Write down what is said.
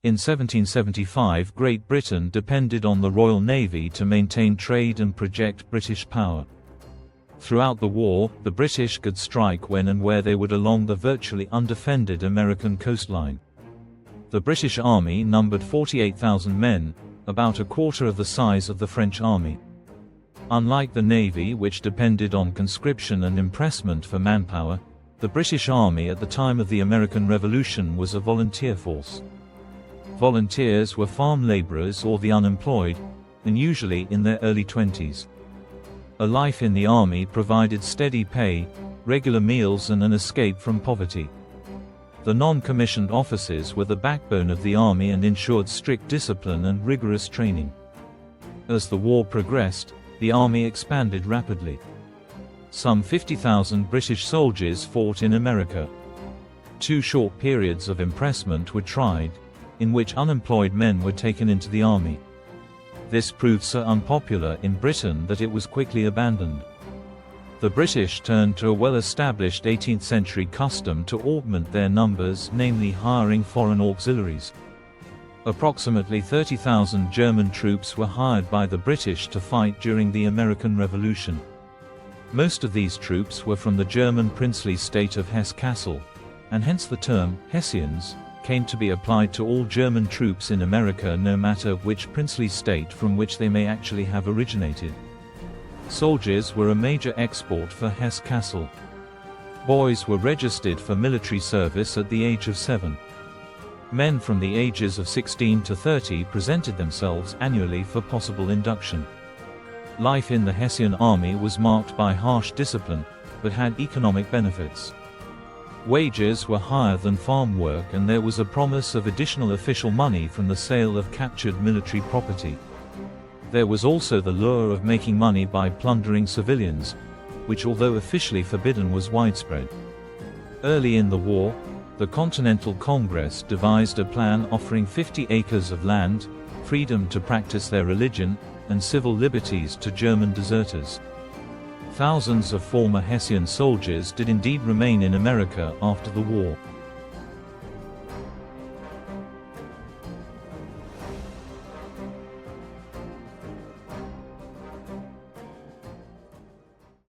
In 1775, Great Britain depended on the Royal Navy to maintain trade and project British power. Throughout the war, the British could strike when and where they would along the virtually undefended American coastline. The British Army numbered 48,000 men, about a quarter of the size of the French Army. Unlike the Navy, which depended on conscription and impressment for manpower, the British Army at the time of the American Revolution was a volunteer force. Volunteers were farm laborers or the unemployed, and usually in their early 20s. A life in the army provided steady pay, regular meals and an escape from poverty. The non-commissioned officers were the backbone of the army and ensured strict discipline and rigorous training. As the war progressed, the army expanded rapidly. Some 50,000 British soldiers fought in America. 2 short periods of impressment were tried, in which unemployed men were taken into the army. This proved so unpopular in Britain that it was quickly abandoned. The British turned to a well-established 18th-century custom to augment their numbers, namely hiring foreign auxiliaries. Approximately 30,000 German troops were hired by the British to fight during the American Revolution. Most of these troops were from the German princely state of Hesse-Kassel, and hence the term Hessians came to be applied to all German troops in America, no matter which princely state from which they may actually have originated. Soldiers were a major export for Hesse-Kassel. Boys were registered for military service at the age of 7. Men from the ages of 16 to 30 presented themselves annually for possible induction. Life in the Hessian army was marked by harsh discipline, but had economic benefits. Wages were higher than farm work and there was a promise of additional official money from the sale of captured military property. There was also the lure of making money by plundering civilians, which although officially forbidden was widespread. Early in the war, the Continental Congress devised a plan offering 50 acres of land, freedom to practice their religion, and civil liberties to German deserters. Thousands of former Hessian soldiers did indeed remain in America after the war.